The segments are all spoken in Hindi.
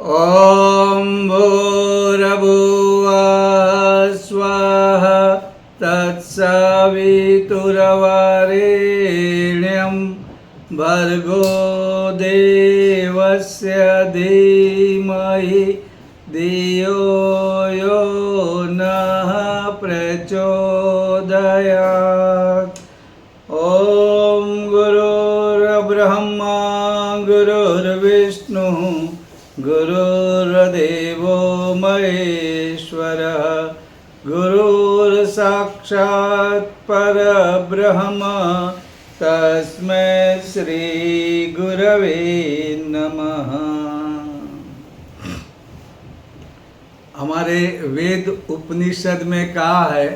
ॐ भूर्भुवः स्वः तत्सवितुर्वरेण्यं भर्गो देवस्य धीमहि धियो यो नः प्रचोदयात्। ॐ गुरुर्ब्रह्मा गुरुर्विष्णुः गुरुर्देवो महेश्वरः गुरुर्साक्षात् परब्रह्म तस्मै श्री गुरवे नमः। हमारे वेद उपनिषद में कहा है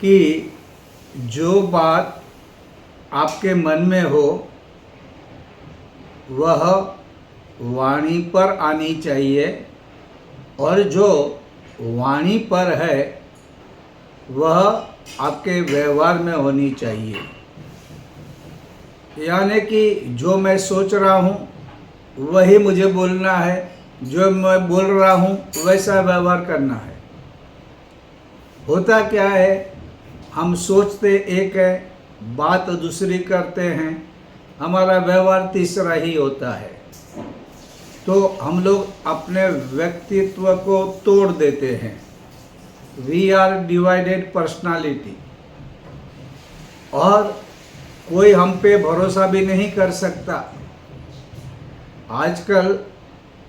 कि जो बात आपके मन में हो वह वाणी पर आनी चाहिए और जो वाणी पर है वह आपके व्यवहार में होनी चाहिए। यानी कि जो मैं सोच रहा हूँ वही मुझे बोलना है, जो मैं बोल रहा हूँ वैसा व्यवहार करना है। होता क्या है, हम सोचते एक है, बात दूसरी करते हैं, हमारा व्यवहार तीसरा ही होता है। तो हम लोग अपने व्यक्तित्व को तोड़ देते हैं। वी आर डिवाइडेड पर्सनालिटी, और कोई हम पे भरोसा भी नहीं कर सकता। आजकल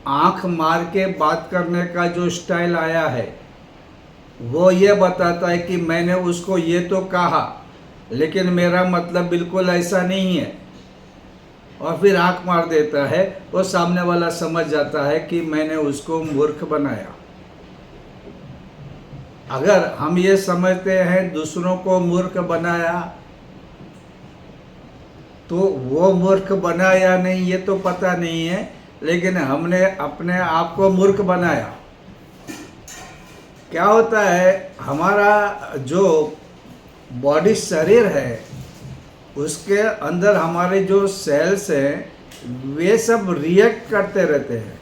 आंख मार के बात करने का जो स्टाइल आया है वो ये बताता है कि मैंने उसको ये तो कहा लेकिन मेरा मतलब बिल्कुल ऐसा नहीं है, और फिर आंख मार देता है। वो सामने वाला समझ जाता है कि मैंने उसको मूर्ख बनाया। अगर हम ये समझते हैं दूसरों को मूर्ख बनाया तो वो मूर्ख बना या नहीं ये तो पता नहीं है, लेकिन हमने अपने आप को मूर्ख बनाया। क्या होता है, हमारा जो बॉडी शरीर है उसके अंदर हमारे जो सेल्स हैं वे सब रिएक्ट करते रहते हैं।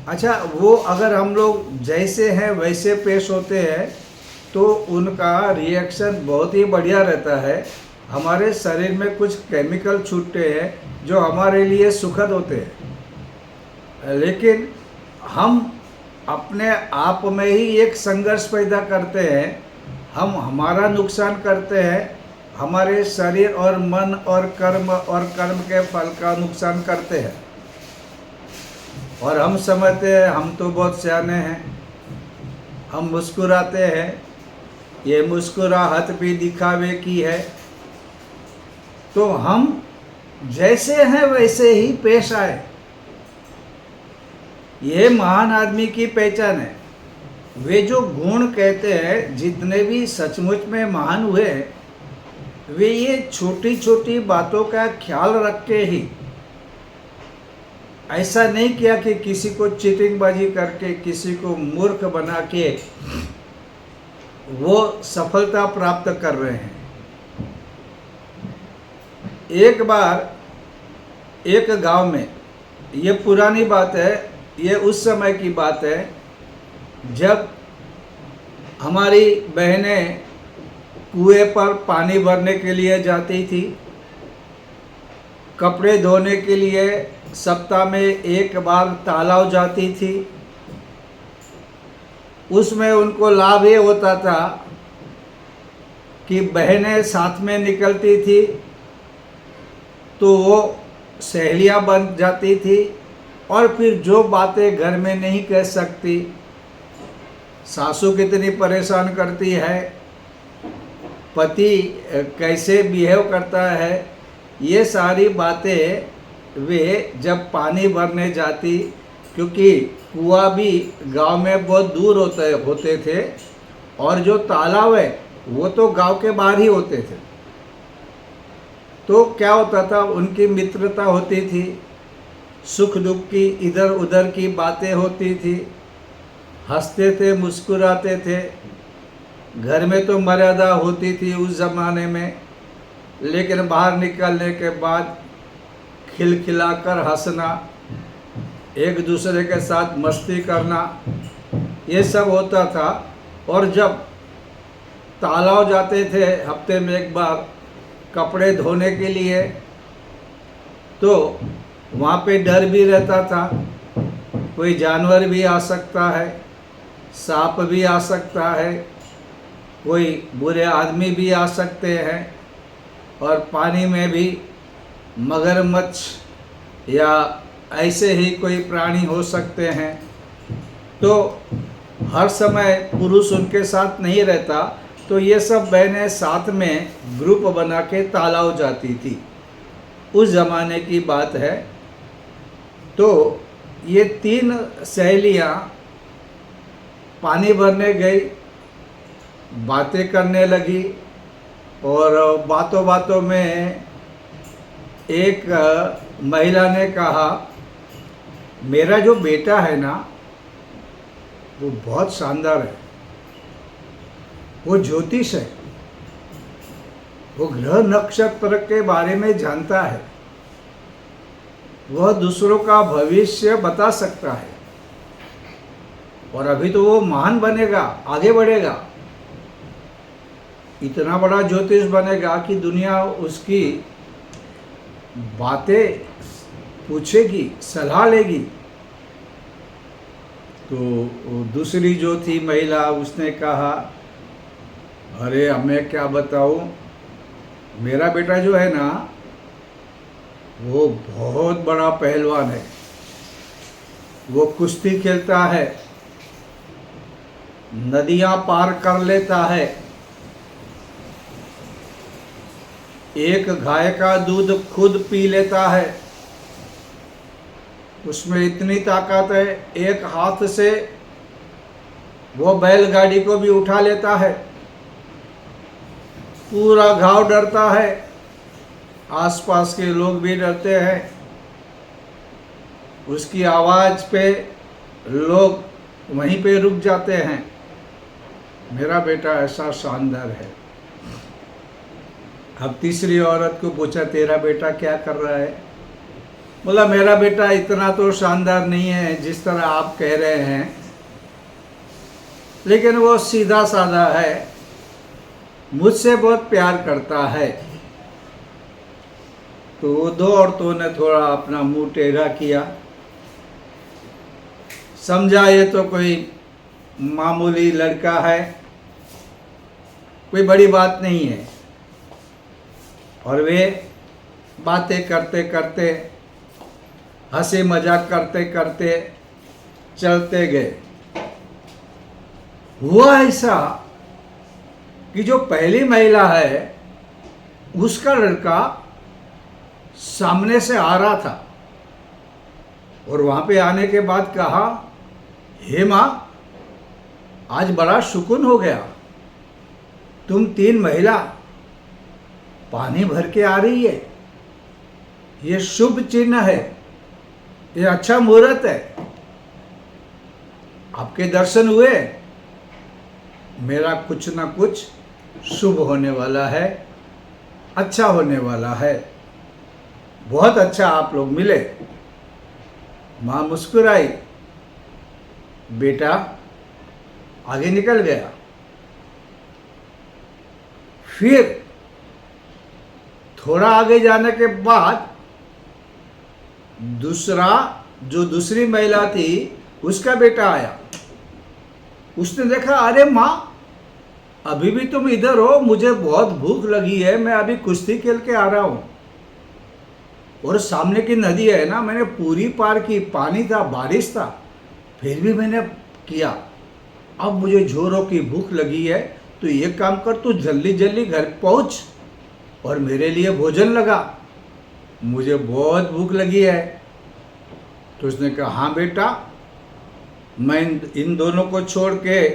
अच्छा, वो अगर हम लोग जैसे हैं वैसे पेश होते हैं तो उनका रिएक्शन बहुत ही बढ़िया रहता है। हमारे शरीर में कुछ केमिकल छूटते हैं जो हमारे लिए सुखद होते हैं, लेकिन हम अपने आप में ही एक संघर्ष पैदा करते हैं। हम हमारा नुकसान करते हैं, हमारे शरीर और मन और कर्म के फल का नुकसान करते हैं। और हम समझते हैं हम तो बहुत सियाने हैं, हम मुस्कुराते हैं, ये मुस्कुराहट भी दिखावे की है। तो हम जैसे हैं वैसे ही पेश आए, ये महान आदमी की पहचान है। वे जो गुण कहते हैं जितने भी सचमुच में महान हुए हैं वे ये छोटी छोटी बातों का ख्याल रख के ही, ऐसा नहीं किया कि किसी को चीटिंगबाजी करके किसी को मूर्ख बना के वो सफलता प्राप्त कर रहे हैं। एक बार एक गांव में, ये पुरानी बात है, ये उस समय की बात है जब हमारी बहनें कुएं पर पानी भरने के लिए जाती थी, कपड़े धोने के लिए सप्ताह में एक बार तालाब जाती थी। उसमें उनको लाभ ये होता था कि बहनें साथ में निकलती थी तो वो सहेलियां बन जाती थी, और फिर जो बातें घर में नहीं कह सकती, सासू कितनी परेशान करती है, पति कैसे बिहेव करता है, ये सारी बातें वे जब पानी भरने जाती, क्योंकि कुआं भी गांव में बहुत दूर होते थे और जो तालाब है वो तो गांव के बाहर ही होते थे। तो क्या होता था, उनकी मित्रता होती थी, सुख दुख की इधर उधर की बातें होती थी, हंसते थे, मुस्कुराते थे। घर में तो मर्यादा होती थी उस ज़माने में, लेकिन बाहर निकलने के बाद खिलखिलाकर हंसना, एक दूसरे के साथ मस्ती करना, ये सब होता था। और जब तालाब जाते थे हफ्ते में एक बार कपड़े धोने के लिए, तो वहाँ पे डर भी रहता था, कोई जानवर भी आ सकता है, सांप भी आ सकता है, कोई बुरे आदमी भी आ सकते हैं, और पानी में भी मगरमच्छ या ऐसे ही कोई प्राणी हो सकते हैं। तो हर समय पुरुष उनके साथ नहीं रहता, तो ये सब बहनें साथ में ग्रुप बना के तालाब जाती थी। उस ज़माने की बात है। तो ये 3 सहेलियाँ पानी भरने गई, बातें करने लगी, और बातों बातों में एक महिला ने कहा, मेरा जो बेटा है ना वो बहुत शानदार है, वो ज्योतिष है, वो ग्रह नक्षत्र के बारे में जानता है, वह दूसरों का भविष्य बता सकता है, और अभी तो वो महान बनेगा, आगे बढ़ेगा, इतना बड़ा ज्योतिष बनेगा कि दुनिया उसकी बातें पूछेगी, सलाह लेगी। तो दूसरी जो थी महिला, उसने कहा, अरे मैं क्या बताऊं, मेरा बेटा जो है ना वो बहुत बड़ा पहलवान है, वो कुश्ती खेलता है, नदियां पार कर लेता है, एक गाय का दूध खुद पी लेता है, उसमें इतनी ताकत है, एक हाथ से वो बैलगाड़ी को भी उठा लेता है, पूरा गांव डरता है, आसपास के लोग भी डरते हैं, उसकी आवाज़ पे लोग वहीं पे रुक जाते हैं। मेरा बेटा ऐसा शानदार है। अब तीसरी औरत को पूछा, तेरा बेटा क्या कर रहा है? बोला, मेरा बेटा इतना तो शानदार नहीं है जिस तरह आप कह रहे हैं, लेकिन वो सीधा साधा है, मुझसे बहुत प्यार करता है। तो वो 2 औरतों ने थोड़ा अपना मुंह टेढ़ा किया, समझा ये तो कोई मामूली लड़का है, कोई बड़ी बात नहीं है। और वे बातें करते करते, हंसी मजाक करते करते चलते गए। हुआ ऐसा कि जो पहली महिला है उसका लड़का सामने से आ रहा था, और वहां पे आने के बाद कहा, हे माँ, आज बड़ा सुकून हो गया, तुम 3 महिला पानी भर के आ रही है, ये शुभ चिन्ह है, ये अच्छा मुहूर्त है, आपके दर्शन हुए, मेरा कुछ ना कुछ शुभ होने वाला है, अच्छा होने वाला है, बहुत अच्छा आप लोग मिले। माँ मुस्कुराई, बेटा आगे निकल गया। फिर थोड़ा आगे जाने के बाद दूसरी महिला थी, उसका बेटा आया। उसने देखा, अरे माँ, अभी भी तुम इधर हो, मुझे बहुत भूख लगी है, मैं अभी कुश्ती खेल के आ रहा हूँ, और सामने की नदी है ना, मैंने पूरी पार की, पानी था, बारिश था, फिर भी मैंने किया। अब मुझे जोरों की भूख लगी है, तो ये काम कर, तू जल्दी जल्दी घर पहुँच और मेरे लिए भोजन लगा, मुझे बहुत भूख लगी है। तो उसने कहा, हाँ बेटा, मैं इन दोनों को छोड़ के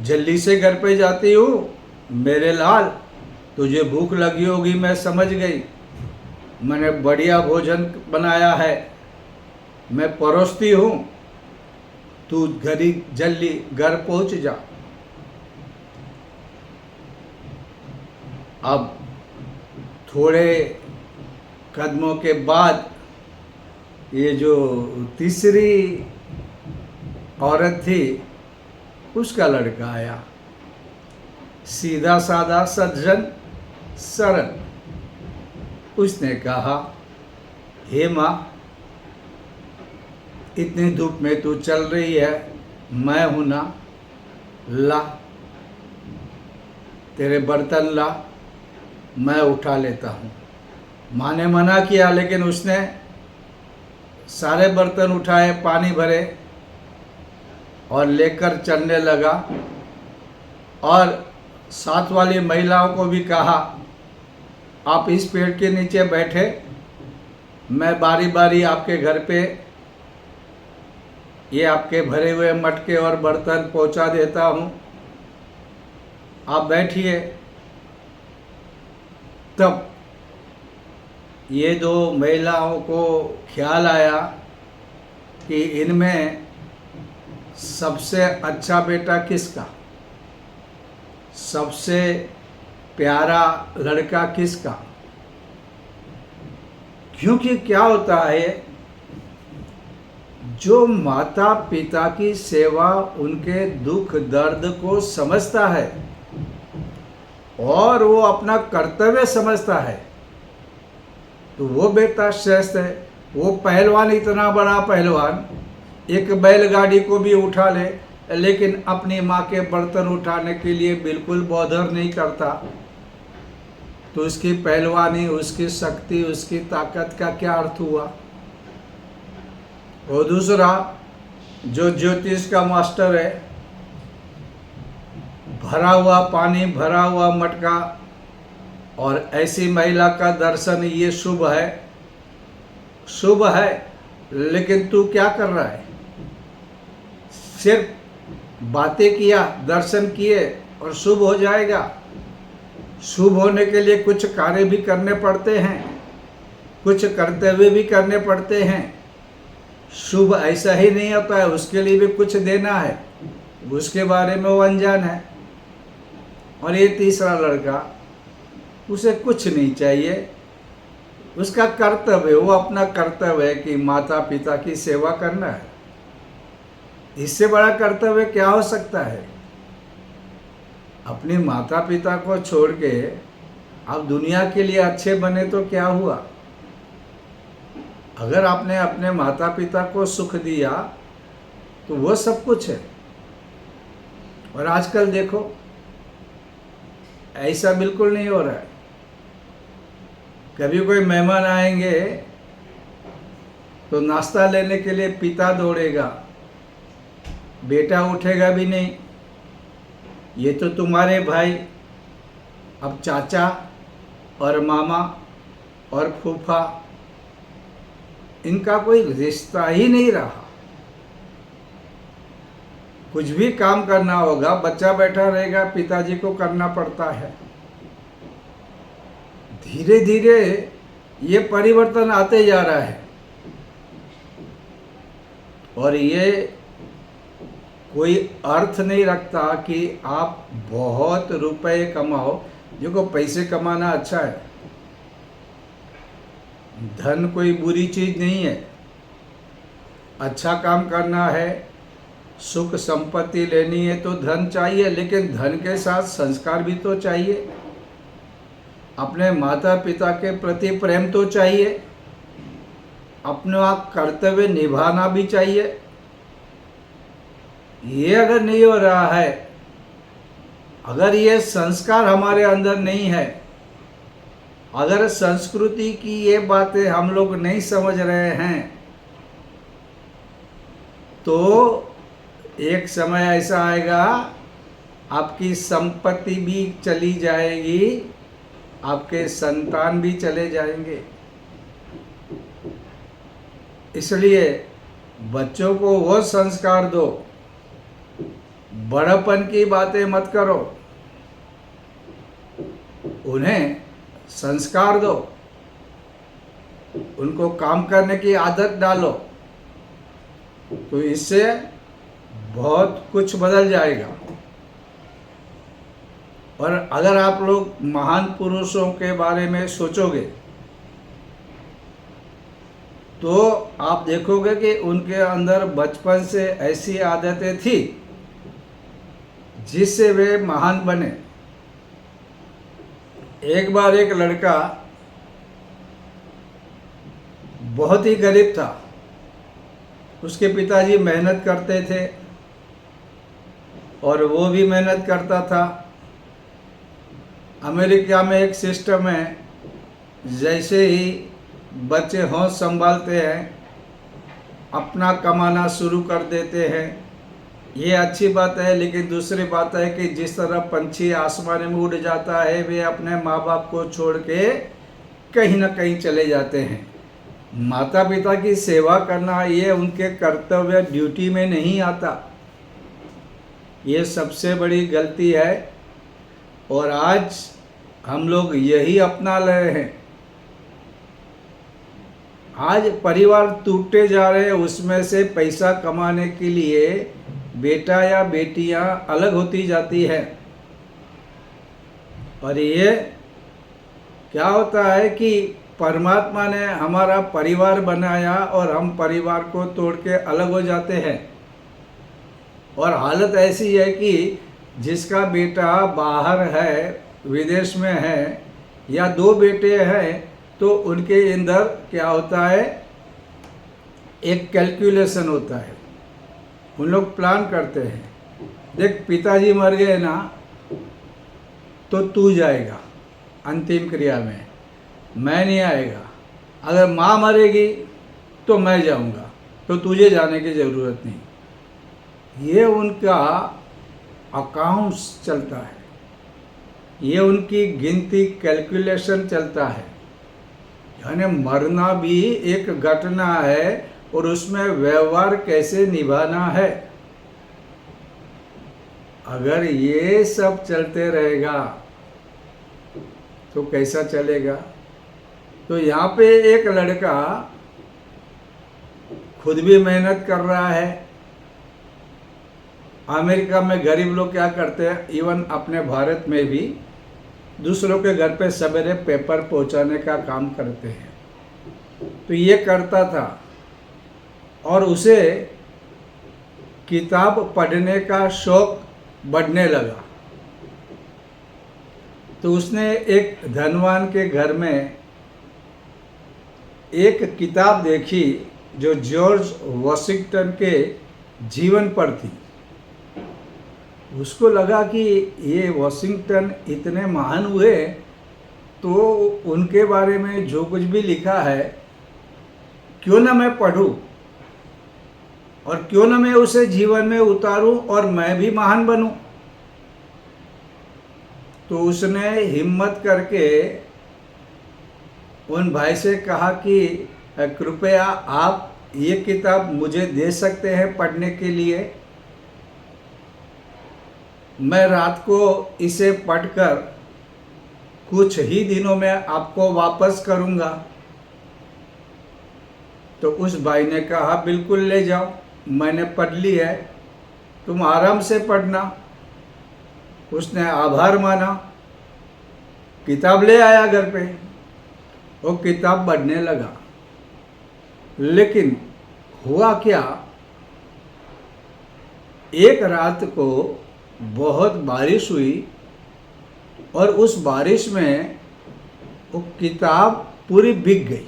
जल्दी से घर पे जाती हूँ, मेरे लाल, तुझे भूख लगी होगी, मैं समझ गई, मैंने बढ़िया भोजन बनाया है, मैं परोसती हूँ, तू जल्दी घर पहुँच जा। अब थोड़े कदमों के बाद ये जो तीसरी औरत थी उसका लड़का आया, सीधा साधा सज्जन सरल। उसने कहा, हे माँ, इतनी धूप में तू चल रही है, मैं हूं ना, ला तेरे बर्तन ला, मैं उठा लेता हूँ। माँ ने मना किया, लेकिन उसने सारे बर्तन उठाए, पानी भरे और लेकर चलने लगा। और साथ वाली महिलाओं को भी कहा, आप इस पेड़ के नीचे बैठे, मैं बारी बारी आपके घर पे ये आपके भरे हुए मटके और बर्तन पहुंचा देता हूँ, आप बैठिए। तब ये दो महिलाओं को ख्याल आया कि इनमें सबसे अच्छा बेटा किसका, सबसे प्यारा लड़का किसका। क्योंकि क्या होता है, जो माता पिता की सेवा उनके दुख दर्द को समझता है और वो अपना कर्तव्य समझता है, तो वो बेटा श्रेष्ठ है। वो पहलवान, इतना बड़ा पहलवान, एक बैलगाड़ी को भी उठा ले, लेकिन अपनी माँ के बर्तन उठाने के लिए बिल्कुल बौधर नहीं करता, तो उसकी पहलवानी, उसकी शक्ति, उसकी ताकत का क्या अर्थ हुआ। और दूसरा जो ज्योतिष का मास्टर है, भरा हुआ पानी, भरा हुआ मटका और ऐसी महिला का दर्शन, ये शुभ है, शुभ है, लेकिन तू क्या कर रहा है, सिर्फ बातें किया, दर्शन किए और शुभ हो जाएगा। शुभ होने के लिए कुछ कार्य भी करने पड़ते हैं, कुछ कर्तव्य भी करने पड़ते हैं। शुभ ऐसा ही नहीं होता है, उसके लिए भी कुछ देना है, उसके बारे में वो अनजान है। और ये तीसरा लड़का, उसे कुछ नहीं चाहिए, उसका कर्तव्य, वो अपना कर्तव्य है कि माता पिता की सेवा करना है। इससे बड़ा कर्तव्य क्या हो सकता है। अपनी माता पिता को छोड़ के आप दुनिया के लिए अच्छे बने तो क्या हुआ। अगर आपने अपने माता पिता को सुख दिया तो वो सब कुछ है। और आजकल देखो, ऐसा बिल्कुल नहीं हो रहा है। कभी कोई मेहमान आएंगे तो नाश्ता लेने के लिए पिता दौड़ेगा, बेटा उठेगा भी नहीं। ये तो तुम्हारे भाई, अब चाचा और मामा और फूफा, इनका कोई रिश्ता ही नहीं रहा। कुछ भी काम करना होगा, बच्चा बैठा रहेगा, पिताजी को करना पड़ता है। धीरे धीरे ये परिवर्तन आते जा रहा है। और ये कोई अर्थ नहीं रखता कि आप बहुत रुपए कमाओ। देखो, पैसे कमाना अच्छा है, धन कोई बुरी चीज नहीं है। अच्छा काम करना है, सुख संपत्ति लेनी है तो धन चाहिए, लेकिन धन के साथ संस्कार भी तो चाहिए। अपने माता पिता के प्रति प्रेम तो चाहिए, अपना कर्तव्य निभाना भी चाहिए। ये अगर नहीं हो रहा है, अगर ये संस्कार हमारे अंदर नहीं है, अगर संस्कृति की ये बातें हम लोग नहीं समझ रहे हैं, तो एक समय ऐसा आएगा आपकी संपत्ति भी चली जाएगी, आपके संतान भी चले जाएंगे। इसलिए बच्चों को वो संस्कार दो, बड़प्पन की बातें मत करो, उन्हें संस्कार दो, उनको काम करने की आदत डालो, तो इससे बहुत कुछ बदल जाएगा। और अगर आप लोग महान पुरुषों के बारे में सोचोगे तो आप देखोगे कि उनके अंदर बचपन से ऐसी आदतें थी जिससे वे महान बने। एक बार एक लड़का बहुत ही गरीब था, उसके पिताजी मेहनत करते थे और वो भी मेहनत करता था। अमेरिका में एक सिस्टम है, जैसे ही बच्चे होश संभालते हैं अपना कमाना शुरू कर देते हैं। ये अच्छी बात है, लेकिन दूसरी बात है कि जिस तरह पंछी आसमान में उड़ जाता है, वे अपने माँ बाप को छोड़ के कहीं ना कहीं चले जाते हैं। माता पिता की सेवा करना ये उनके कर्तव्य ड्यूटी में नहीं आता। ये सबसे बड़ी गलती है और आज हम लोग यही अपना रहे हैं। आज परिवार टूटते जा रहे हैं, उसमें से पैसा कमाने के लिए बेटा या बेटियां अलग होती जाती है। और ये क्या होता है कि परमात्मा ने हमारा परिवार बनाया और हम परिवार को तोड़ के अलग हो जाते हैं। और हालत ऐसी है कि जिसका बेटा बाहर है, विदेश में है, या दो बेटे हैं, तो उनके अंदर क्या होता है, एक कैलकुलेशन होता है। उन लोग प्लान करते हैं, देख पिताजी मर गए ना तो तू जाएगा अंतिम क्रिया में, मैं नहीं आएगा। अगर माँ मरेगी तो मैं जाऊंगा, तो तुझे जाने की ज़रूरत नहीं। ये उनका अकाउंट्स चलता है, ये उनकी गिनती कैलकुलेशन चलता है। यानी मरना भी एक घटना है और उसमें व्यवहार कैसे निभाना है। अगर ये सब चलते रहेगा तो कैसा चलेगा। तो यहाँ पे एक लड़का खुद भी मेहनत कर रहा है। अमेरिका में गरीब लोग क्या करते हैं, इवन अपने भारत में भी दूसरों के घर पे सवेरे पेपर पहुंचाने का काम करते हैं। तो ये करता था और उसे किताब पढ़ने का शौक बढ़ने लगा। तो उसने एक धनवान के घर में एक किताब देखी जो जॉर्ज वॉशिंगटन के जीवन पर थी। उसको लगा कि ये वॉशिंगटन इतने महान हुए, तो उनके बारे में जो कुछ भी लिखा है क्यों ना मैं पढूं और क्यों ना मैं उसे जीवन में उतारूं और मैं भी महान बनूं। तो उसने हिम्मत करके उन भाई से कहा कि कृपया आप ये किताब मुझे दे सकते हैं पढ़ने के लिए, मैं रात को इसे पढ़कर कुछ ही दिनों में आपको वापस करूंगा। तो उस भाई ने कहा बिल्कुल ले जाओ, मैंने पढ़ ली है, तुम आराम से पढ़ना। उसने आभार माना, किताब ले आया घर पे, वो किताब पढ़ने लगा। लेकिन हुआ क्या, एक रात को बहुत बारिश हुई और उस बारिश में वो किताब पूरी भीग गई।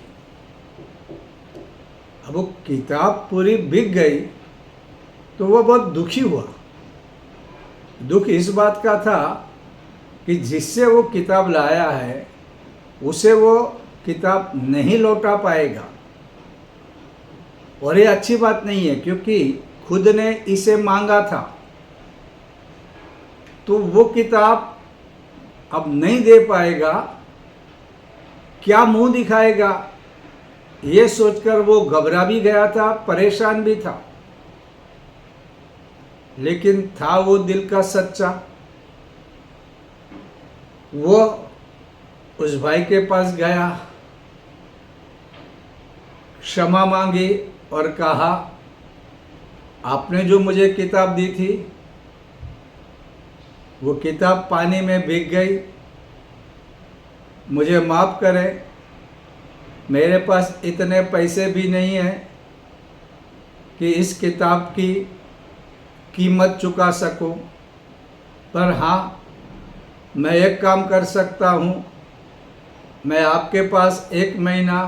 अब वो किताब पूरी भीग गई तो वो बहुत दुखी हुआ। दुख इस बात का था कि जिससे वो किताब लाया है उसे वो किताब नहीं लौटा पाएगा। और ये अच्छी बात नहीं है, क्योंकि खुद ने इसे मांगा था। तो वो किताब अब नहीं दे पाएगा, क्या मुंह दिखाएगा, ये सोचकर वो घबरा भी गया था, परेशान भी था। लेकिन था वो दिल का सच्चा। वो उस भाई के पास गया, क्षमा मांगी और कहा आपने जो मुझे किताब दी थी वो किताब पानी में भीग गई, मुझे माफ़ करें। मेरे पास इतने पैसे भी नहीं हैं कि इस किताब की कीमत चुका सकूं, पर हाँ, मैं एक काम कर सकता हूँ। मैं आपके पास 1 महीना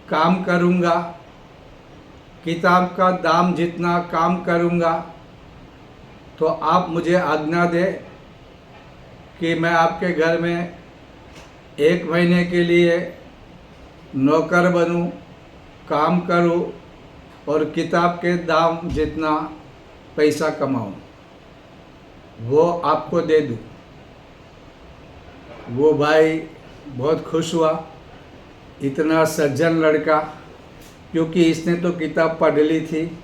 काम करूँगा, किताब का दाम जितना काम करूँगा, तो आप मुझे आज्ञा दें कि मैं आपके घर में 1 महीने के लिए नौकर बनूं, काम करूं और किताब के दाम जितना पैसा कमाऊं वो आपको दे दूं। वो भाई बहुत खुश हुआ, इतना सज्जन लड़का, क्योंकि इसने तो किताब पढ़ ली थी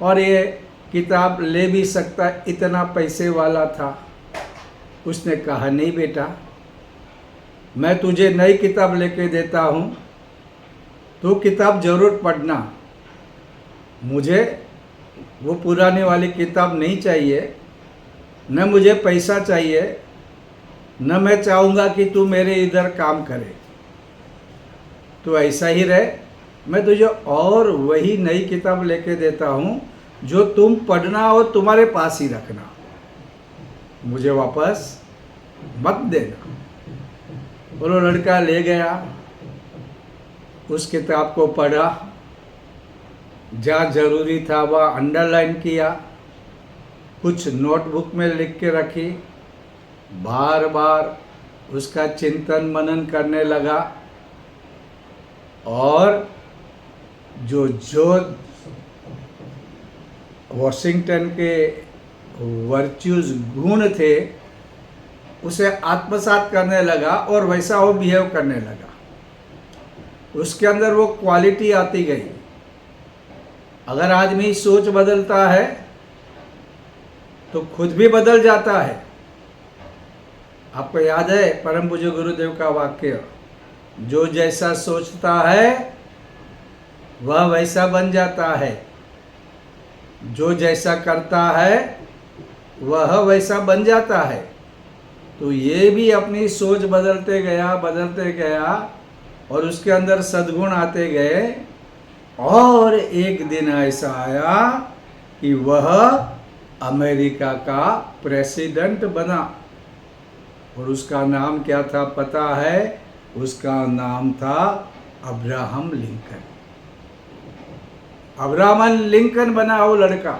और ये किताब ले भी सकता, इतना पैसे वाला था। उसने कहा, नहीं बेटा, मैं तुझे नई किताब लेके देता हूँ, तो किताब ज़रूर पढ़ना। मुझे वो पुराने वाली किताब नहीं चाहिए, न मुझे पैसा चाहिए, न मैं चाहूँगा कि तू मेरे इधर काम करे। तो ऐसा ही रहे, मैं तुझे और वही नई किताब लेके देता हूँ जो तुम पढ़ना और तुम्हारे पास ही रखना, मुझे वापस मत देना। और वो लड़का ले गया, उस किताब को पढ़ा, जहाँ ज़रूरी था वह अंडरलाइन किया, कुछ नोटबुक में लिख के रखी, बार बार उसका चिंतन मनन करने लगा। और जो वॉशिंगटन के वर्च्यूज गुण थे उसे आत्मसात करने लगा और वैसा वो बिहेव करने लगा। उसके अंदर वो क्वालिटी आती गई। अगर आदमी सोच बदलता है तो खुद भी बदल जाता है। आपको याद है परम पूज्य गुरुदेव का वाक्य, जो जैसा सोचता है वह वैसा बन जाता है, जो जैसा करता है वह वैसा बन जाता है। तो ये भी अपनी सोच बदलते गया और उसके अंदर सद्गुण आते गए। और एक दिन ऐसा आया कि वह अमेरिका का प्रेसिडेंट बना। और उसका नाम क्या था पता है? उसका नाम था अब्राहम लिंकन। अब्राहम लिंकन बना वो लड़का।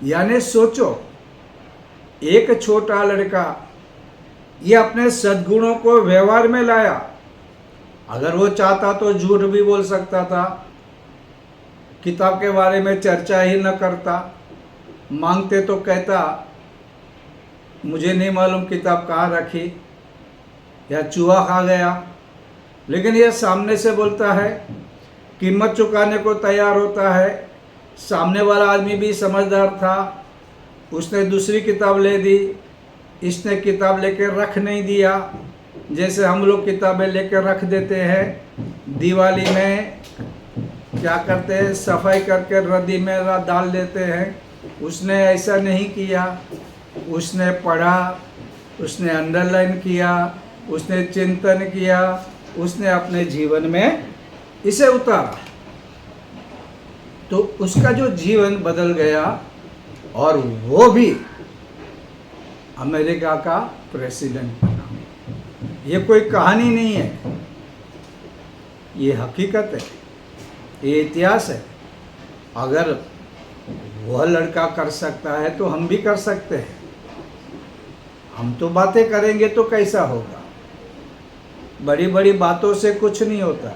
यानी सोचो, एक छोटा लड़का ये अपने सद्गुणों को व्यवहार में लाया। अगर वो चाहता तो झूठ भी बोल सकता था, किताब के बारे में चर्चा ही न करता, मांगते तो कहता मुझे नहीं मालूम किताब कहाँ रखी या चूहा खा गया। लेकिन ये सामने से बोलता है, कीमत चुकाने को तैयार होता है। सामने वाला आदमी भी समझदार था, उसने दूसरी किताब ले दी, इसने किताब लेकर रख नहीं दिया। जैसे हम लोग किताबें लेकर रख देते हैं, दिवाली में क्या करते हैं, सफाई करके रद्दी में डाल देते हैं। उसने ऐसा नहीं किया, उसने पढ़ा, उसने अंडरलाइन किया, उसने चिंतन किया, उसने अपने जीवन में इसे उतारा। तो उसका जो जीवन बदल गया और वो भी अमेरिका का प्रेसिडेंट बना। ये कोई कहानी नहीं है, ये हकीकत है, ये इतिहास है। अगर वह लड़का कर सकता है तो हम भी कर सकते हैं। हम तो बातें करेंगे तो कैसा होगा? बड़ी बड़ी बातों से कुछ नहीं होता।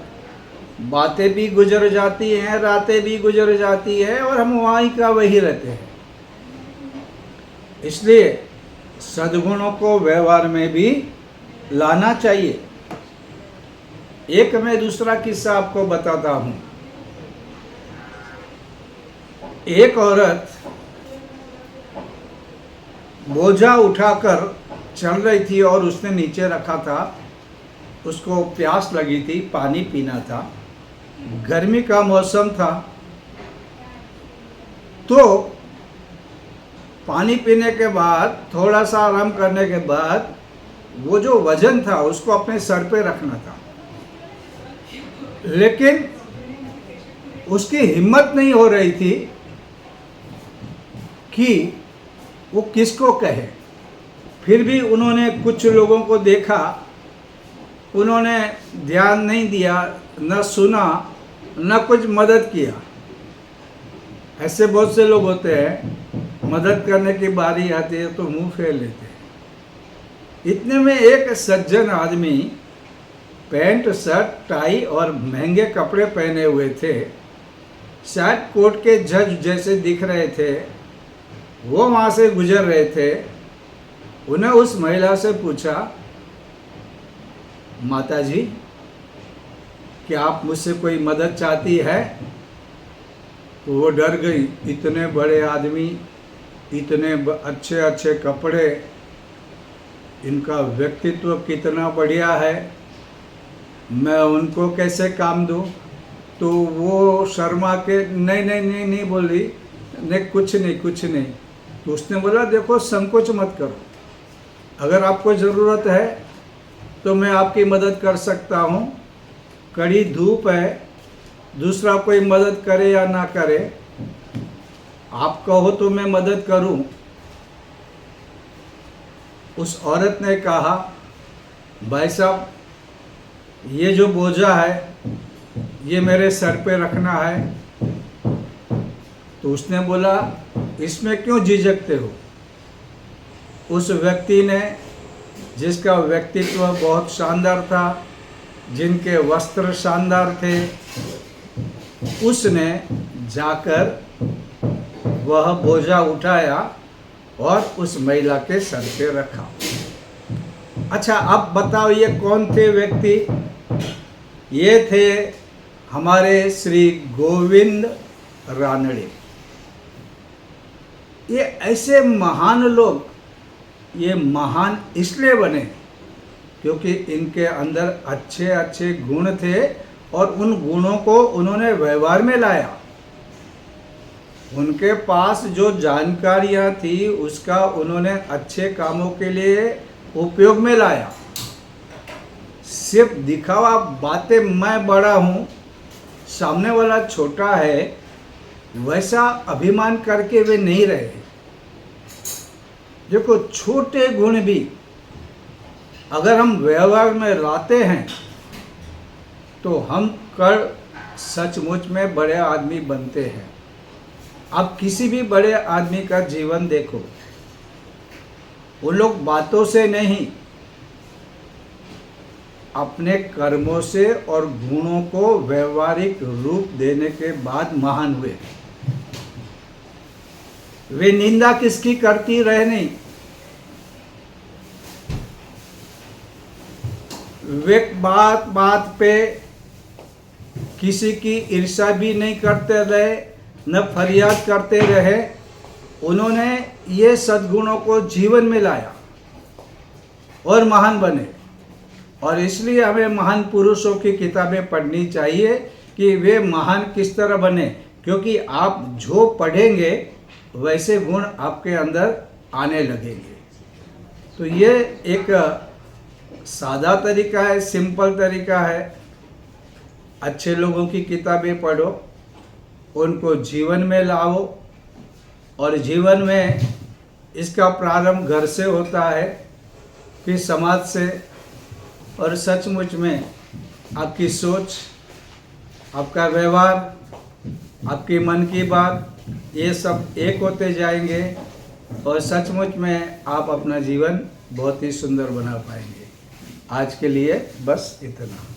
बातें भी गुजर जाती हैं, रातें भी गुजर जाती है और हम वहीं का वही रहते हैं। इसलिए सद्गुणों को व्यवहार में भी लाना चाहिए। एक मैं दूसरा किस्सा आपको बताता हूँ। एक औरत बोझा उठाकर चल रही थी और उसने नीचे रखा था। उसको प्यास लगी थी, पानी पीना था, गर्मी का मौसम था। तो पानी पीने के बाद, थोड़ा सा आराम करने के बाद, वो जो वजन था उसको अपने सर पे रखना था। लेकिन उसकी हिम्मत नहीं हो रही थी कि वो किसको कहे। फिर भी उन्होंने कुछ लोगों को देखा, उन्होंने ध्यान नहीं दिया, न सुना, न कुछ मदद किया। ऐसे बहुत से लोग होते हैं, मदद करने की बारी आती है तो मुंह फेर लेते हैं। इतने में एक सज्जन आदमी पैंट शर्ट टाई और महंगे कपड़े पहने हुए थे, शायद कोर्ट के जज जैसे दिख रहे थे, वो वहाँ से गुजर रहे थे। उन्हें उस महिला से पूछा, माता जी क्या आप मुझसे कोई मदद चाहती है? तो वो डर गई। इतने बड़े आदमी, इतने अच्छे अच्छे कपड़े, इनका व्यक्तित्व कितना बढ़िया है, मैं उनको कैसे काम दूं? तो वो शर्मा के नहीं नहीं नहीं नहीं बोली, नहीं कुछ नहीं कुछ नहीं। तो उसने बोला, देखो संकोच मत करो, अगर आपको ज़रूरत है तो मैं आपकी मदद कर सकता हूँ। कड़ी धूप है, दूसरा कोई मदद करे या ना करे, आप कहो तो मैं मदद करूँ। उस औरत ने कहा, भाई साहब ये जो बोझा है ये मेरे सर पे रखना है। तो उसने बोला, इसमें क्यों झिझकते हो? उस व्यक्ति ने, जिसका व्यक्तित्व बहुत शानदार था, जिनके वस्त्र शानदार थे, उसने जाकर वह बोझा उठाया और उस महिला के सर पे रखा। अच्छा, अब बताओ ये कौन थे व्यक्ति? ये थे हमारे श्री गोविंद रानड़े। ये ऐसे महान लोग, ये महान इसलिए बने क्योंकि इनके अंदर अच्छे अच्छे गुण थे और उन गुणों को उन्होंने व्यवहार में लाया। उनके पास जो जानकारियाँ थी उसका उन्होंने अच्छे कामों के लिए उपयोग में लाया। सिर्फ दिखावा बातें, मैं बड़ा हूँ सामने वाला छोटा है, वैसा अभिमान करके वे नहीं रहे। देखो, छोटे गुण भी अगर हम व्यवहार में लाते हैं तो हम कर सचमुच में बड़े आदमी बनते हैं। आप किसी भी बड़े आदमी का जीवन देखो, वो लोग बातों से नहीं, अपने कर्मों से और गुणों को व्यवहारिक रूप देने के बाद महान हुए। वे निंदा किसकी करती रहे नहीं, वे बात बात पे किसी की ईर्ष्या भी नहीं करते रहे, न फरियाद करते रहे। उन्होंने ये सद्गुणों को जीवन में लाया और महान बने। और इसलिए हमें महान पुरुषों की किताबें पढ़नी चाहिए कि वे महान किस तरह बने, क्योंकि आप जो पढ़ेंगे वैसे गुण आपके अंदर आने लगेंगे। तो ये एक सादा तरीका है, सिंपल तरीका है। अच्छे लोगों की किताबें पढ़ो, उनको जीवन में लाओ, और जीवन में इसका प्रारंभ घर से होता है, फिर समाज से, और सचमुच में आपकी सोच, आपका व्यवहार, आपकी मन की बात, ये सब एक होते जाएंगे और सचमुच में आप अपना जीवन बहुत ही सुंदर बना पाएंगे। आज के लिए बस इतना।